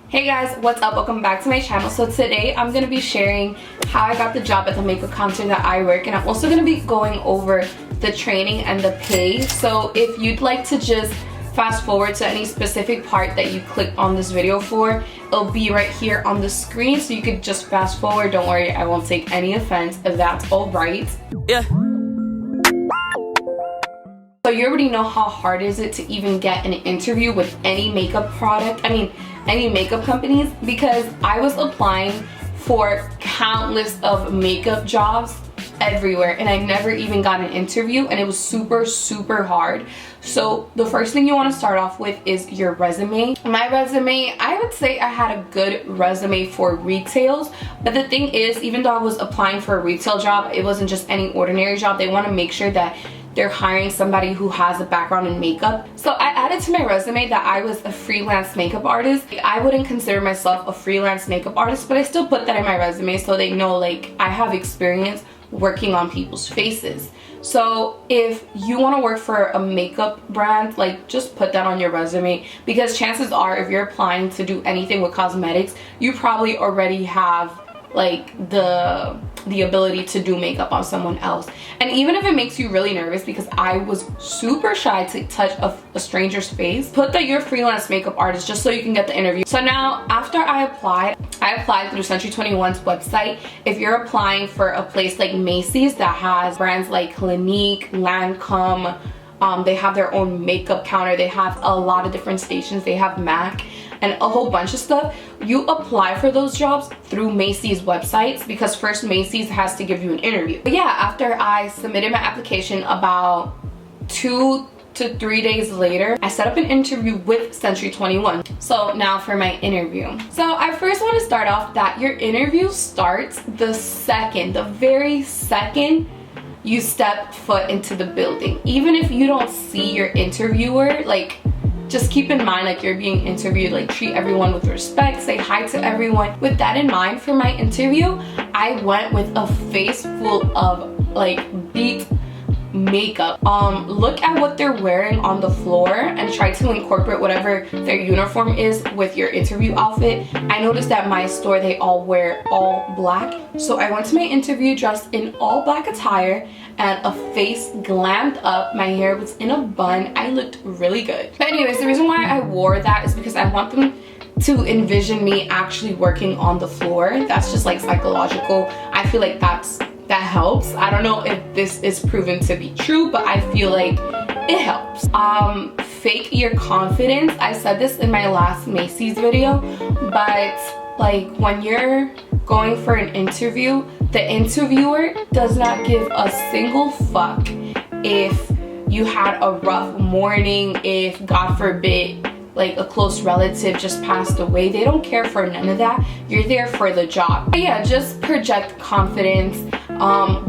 Hey guys, what's up? Welcome back to my channel. So today I'm going to be sharing how I got the job at the makeup counter that I work, and I'm also going to be going over the training and the pay. So if you'd like to just fast forward to any specific part that you clicked on this video for, it'll be right here on the screen, so you could just fast forward. Don't worry, I won't take any offense if that's all right. Yeah. So you already know how hard is it to even get an interview with any makeup product, any makeup companies, because I was applying for countless of makeup jobs everywhere and I never even got an interview, and it was super hard. So the first thing you want to start off with is your resume. My resume, I would say I had a good resume for retails, but the thing is, even though I was applying for a retail job, it wasn't just any ordinary job. They want to make sure that they're hiring somebody who has a background in makeup. So I added to my resume that I was a freelance makeup artist. I wouldn't consider myself a freelance makeup artist, but I still put that in my resume so they know like I have experience working on people's faces. So if you want to work for a makeup brand, like just put that on your resume, because chances are if you're applying to do anything with cosmetics, you probably already have like the ability to do makeup on someone else. And even if it makes you really nervous, because I was super shy to touch a stranger's face, put that you're a freelance makeup artist just so you can get the interview. So now after I applied through Century 21's website. If you're applying for a place like Macy's that has brands like Clinique, Lancome, they have their own makeup counter, they have a lot of different stations, they have MAC and a whole bunch of stuff. You apply for those jobs through Macy's websites, because first Macy's has to give you an interview. But yeah, after I submitted my application, about 2 to 3 days later, I set up an interview with Century 21. So now for my interview. So I first want to start off that your interview starts the very second you step foot into the building. Even if you don't see your interviewer, like, just keep in mind like you're being interviewed, like treat everyone with respect, say hi to everyone. With that in mind, for my interview, I went with a face full of like beat makeup. Look at what they're wearing on the floor and try to incorporate whatever their uniform is with your interview outfit. I noticed that my store, they all wear all black, so I went to my interview dressed in all black attire and a face glammed up. My hair was in a bun. I looked really good. But anyways, the reason why I wore that is because I want them to envision me actually working on the floor. That's just like psychological. I feel like that helps. I don't know if this is proven to be true, but I feel like it helps. Fake your confidence. I said this in my last Macy's video, but like when you're going for an interview, the interviewer does not give a single fuck if you had a rough morning, if God forbid like a close relative just passed away. They don't care for none of that. You're there for the job. But yeah, just project confidence.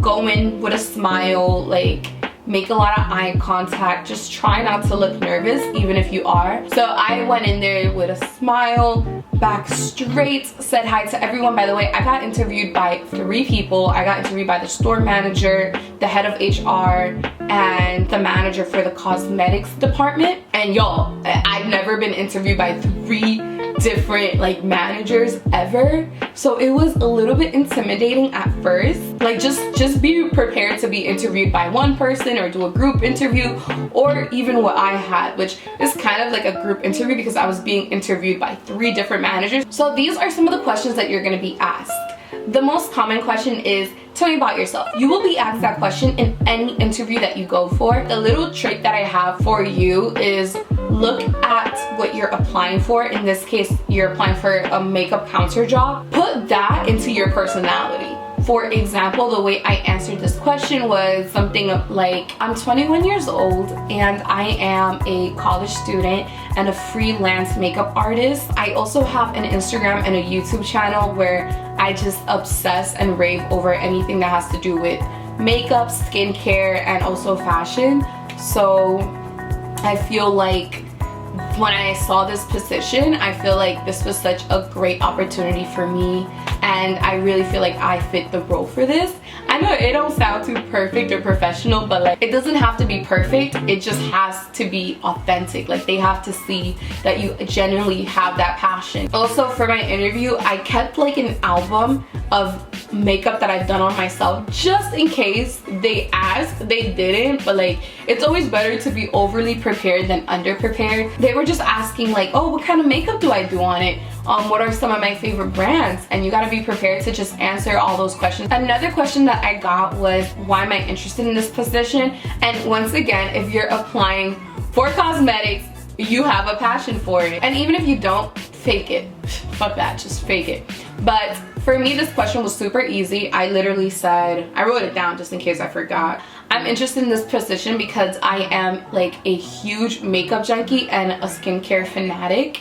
Go in with a smile, like make a lot of eye contact. Just try not to look nervous even if you are. So I went in there with a smile, back straight, said hi to everyone. By the way, I got interviewed by 3 people. I got interviewed by the store manager, the head of HR, and the manager for the cosmetics department. And y'all, I've never been interviewed by 3 different like managers ever, so it was a little bit intimidating at first. Like just be prepared to be interviewed by one person or do a group interview, or even what I had, which is kind of like a group interview because I was being interviewed by 3 different managers. So these are some of the questions that you're going to be asked. The most common question is, tell me about yourself. You will be asked that question in any interview that you go for. The little trick that I have for you is look at what you're applying for. In this case, you're applying for a makeup counter job. Put that into your personality. For example, the way I answered this question was something like, I'm 21 years old and I am a college student and a freelance makeup artist. I also have an Instagram and a YouTube channel where I just obsess and rave over anything that has to do with makeup, skincare, and also fashion. So I feel like when I saw this position, I feel like this was such a great opportunity for me, and I really feel like I fit the role for this. I know it don't sound too perfect or professional, but like it doesn't have to be perfect, it just has to be authentic. Like they have to see that you genuinely have that passion. Also for my interview, I kept like an album of makeup that I've done on myself just in case they asked. They didn't, but like it's always better to be overly prepared than underprepared. They were just asking like, oh, what kind of makeup do I do on it? What are some of my favorite brands? And you gotta be prepared to just answer all those questions. Another question that I got was, why am I interested in this position? And once again, if you're applying for cosmetics, you have a passion for it. And even if you don't, fake it. Fuck that, just fake it. But for me, this question was super easy. I literally said, I wrote it down just in case I forgot. I'm interested in this position because I am like a huge makeup junkie and a skincare fanatic.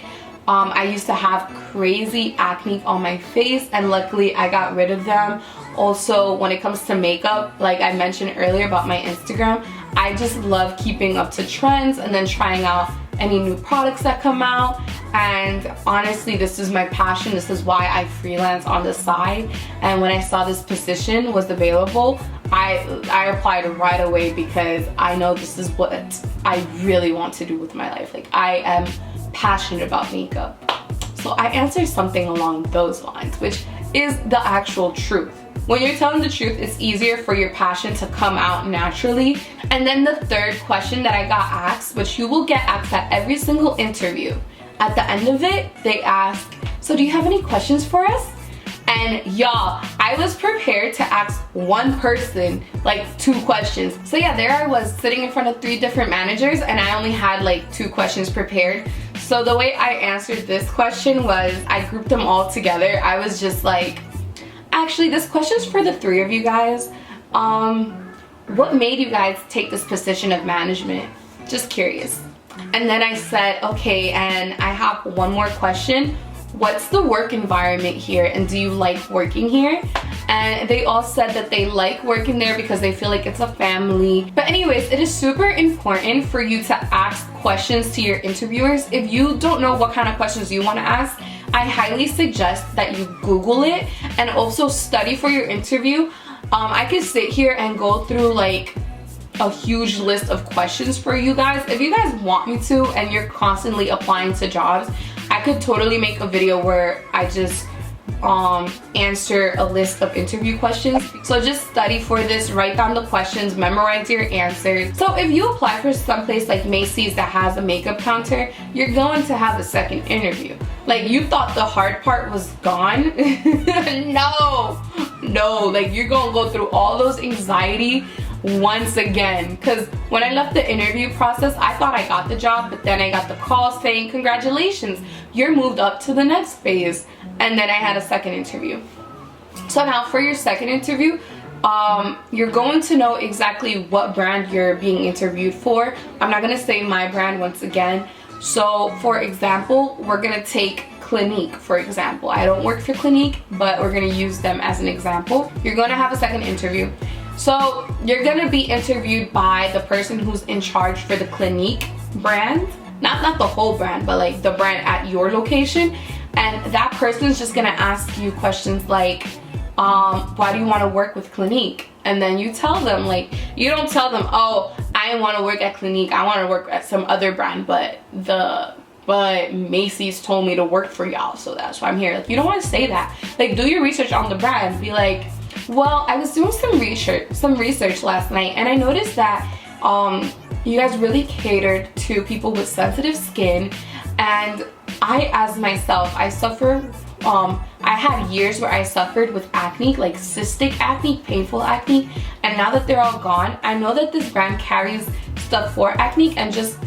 I used to have crazy acne on my face, and luckily I got rid of them. Also, when it comes to makeup, like I mentioned earlier about my Instagram, I just love keeping up to trends and then trying out any new products that come out. And honestly, this is my passion. This is why I freelance on the side. And when I saw this position was available, I applied right away because I know this is what I really want to do with my life. Like I am passionate about makeup. So I answered something along those lines, which is the actual truth. When you're telling the truth, it's easier for your passion to come out naturally. And then the third question that I got asked, which you will get asked at every single interview, at the end of it, they ask, so do you have any questions for us? And y'all, I was prepared to ask one person like 2 questions. So yeah, there I was sitting in front of 3 different managers and I only had like 2 questions prepared. So the way I answered this question was I grouped them all together. I was just like, actually, this question's for the 3 of you guys. What made you guys take this position of management? Just curious. And then I said, okay, and I have one more question. What's the work environment here, and do you like working here? And they all said that they like working there because they feel like it's a family. But anyways, it is super important for you to ask questions to your interviewers. If you don't know what kind of questions you want to ask, I highly suggest that you Google it and also study for your interview. I could sit here and go through like a huge list of questions for you guys. If you guys want me to and you're constantly applying to jobs, I could totally make a video where I just answer a list of interview questions. So just study for this, write down the questions, memorize your answers. So if you apply for someplace like Macy's that has a makeup counter, you're going to have a second interview. Like you thought the hard part was gone? No, like you're gonna go through all those anxiety once again. Because when I left the interview process, I thought I got the job, but then I got the call saying, congratulations, you're moved up to the next phase. And then I had a second interview. So now for your second interview, you're going to know exactly what brand you're being interviewed for. I'm not gonna say my brand once again. So for example, we're gonna take Clinique, for example. I don't work for Clinique, but we're gonna use them as an example. You're gonna have a second interview. So you're gonna be interviewed by the person who's in charge for the Clinique brand. Not the whole brand, but like the brand at your location. And that person's just gonna ask you questions like, why do you wanna work with Clinique? And then you tell them, like, you don't tell them, oh, I wanna work at Clinique, I wanna work at some other brand, but Macy's told me to work for y'all, so that's why I'm here. Like, you don't wanna say that. Like, do your research on the brand. Be like, well, I was doing some research last night, and I noticed that you guys really catered to people with sensitive skin, and I, as myself, I suffer, I had years where I suffered with acne, like cystic acne, painful acne, and now that they're all gone, I know that this brand carries stuff for acne, and just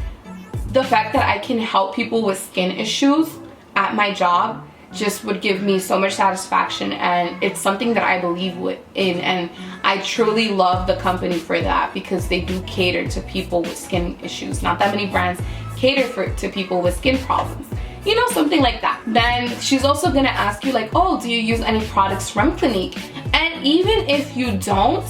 the fact that I can help people with skin issues at my job just would give me so much satisfaction, and it's something that I believe in, and I truly love the company for that because they do cater to people with skin issues. Not that many brands cater to people with skin problems. You know, something like that. Then she's also gonna ask you like, oh, do you use any products from Clinique? And even if you don't,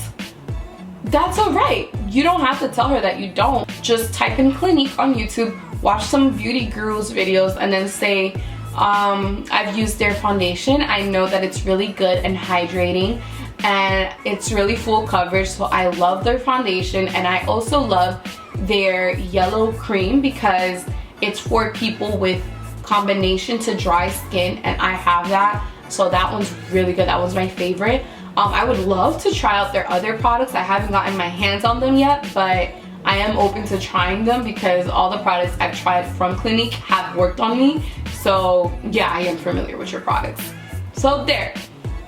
that's alright. You don't have to tell her that you don't. Just type in Clinique on YouTube, watch some beauty gurus videos, and then say, I've used their foundation. I know that it's really good and hydrating, and it's really full coverage, so I love their foundation. And I also love their yellow cream because it's for people with combination to dry skin, and I have that, so that one's really good. That was my favorite. I would love to try out their other products. I haven't gotten my hands on them yet, but I am open to trying them because all the products I've tried from Clinique have worked on me. So yeah, I am familiar with your products. So there,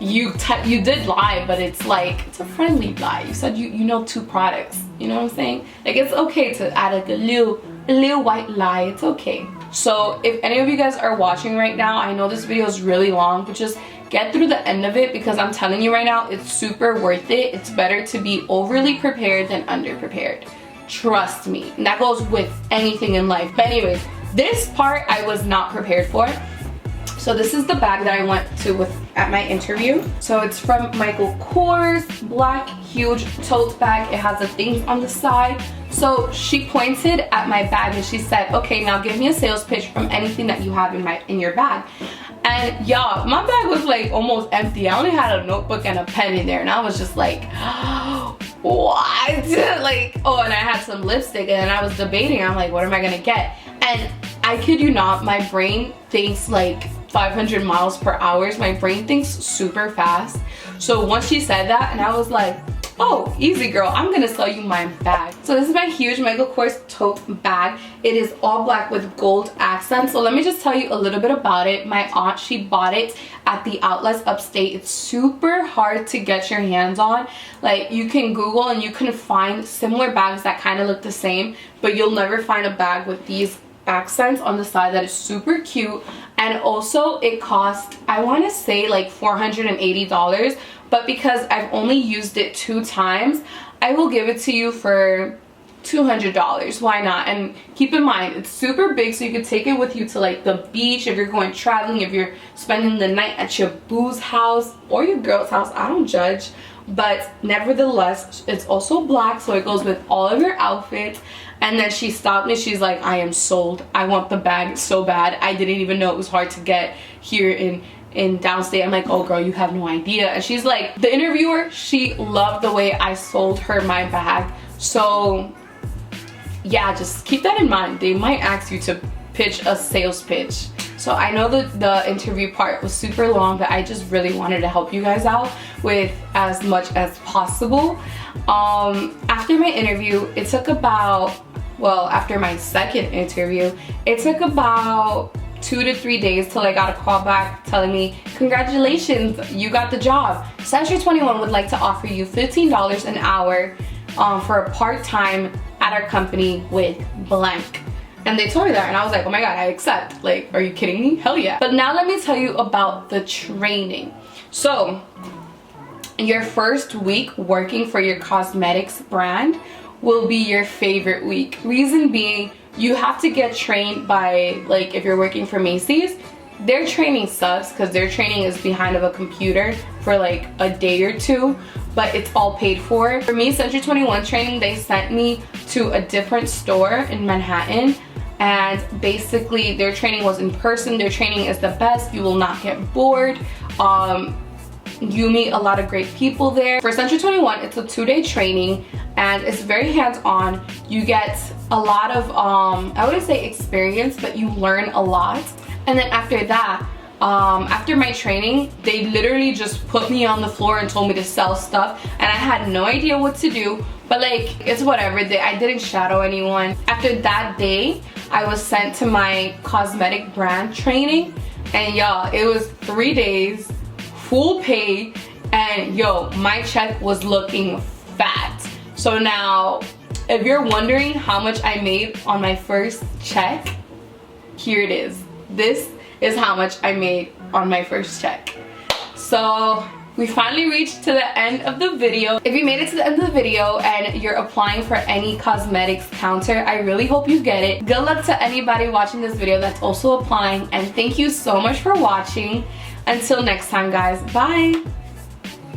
you did lie, but it's like, it's a friendly lie. You said you know 2 products. You know what I'm saying? Like, it's okay to add like a little white lie. It's okay. So if any of you guys are watching right now, I know this video is really long, but just get through the end of it because I'm telling you right now, it's super worth it. It's better to be overly prepared than underprepared. Trust me. And that goes with anything in life. But anyways, this part I was not prepared for. So this is the bag that I went to at my interview. So it's from Michael Kors, black, huge tote bag. It has the things on the side. So she pointed at my bag and she said, okay, now give me a sales pitch from anything that you have in your bag. And y'all, my bag was like almost empty. I only had a notebook and a pen in there, and I was just like, what? Like, oh, and I had some lipstick, and I was debating. I'm like, what am I gonna get? And I kid you not, my brain thinks like 500 miles per hour. My brain thinks super fast. So once she said that, and I was like, oh, easy girl, I'm gonna sell you my bag. So this is my huge Michael Kors tote bag. It is all black with gold accents. So let me just tell you a little bit about it. My aunt, she bought it at the outlets upstate. It's super hard to get your hands on. Like, you can Google and you can find similar bags that kind of look the same, but you'll never find a bag with these accents on the side that is super cute. And also it cost, I want to say like $480, but because I've only used it 2 times, I will give it to you for $200. Why not? And keep in mind, it's super big, so you could take it with you to like the beach, if you're going traveling, if you're spending the night at your boo's house or your girl's house. I don't judge. But nevertheless, it's also black, so it goes with all of your outfits. And then she stopped me. She's like, I am sold. I want the bag so bad. I didn't even know it was hard to get here in downstate. I'm like, oh girl, you have no idea. And she's like, the interviewer, she loved the way I sold her my bag. So yeah, just keep that in mind. They might ask you to pitch a sales pitch. So I know that the interview part was super long, but I just really wanted to help you guys out with as much as possible. After my interview, it took about, well, after my second interview, it took about 2 to 3 days till I got a call back telling me, congratulations, you got the job. Century 21 would like to offer you $15 an hour for a part-time at our company with blank. And they told me that, and I was like, oh my god, I accept. Like, are you kidding me? Hell yeah. But now let me tell you about the training. So your first week working for your cosmetics brand will be your favorite week. Reason being, you have to get trained by, like, if you're working for Macy's, their training sucks because their training is behind of a computer for like a day or 2, but it's all paid for. For me, Century 21 training, they sent me to a different store in Manhattan, and basically their training was in person. Their training is the best. You will not get bored. You meet a lot of great people there. For Century 21, it's a 2-day training, and it's very hands-on. You get a lot of, I wouldn't say experience, but you learn a lot. And then after that, after my training, they literally just put me on the floor and told me to sell stuff, and I had no idea what to do, but like, it's whatever. I didn't shadow anyone. After that day, I was sent to my cosmetic brand training, and y'all, it was 3 days, full pay, and yo, my check was looking fat. So now, if you're wondering how much I made on my first check, here it is. This is how much I made on my first check. So we finally reached to the end of the video. If you made it to the end of the video and you're applying for any cosmetics counter, I really hope you get it. Good luck to anybody watching this video that's also applying, and thank you so much for watching. Until next time, guys, bye.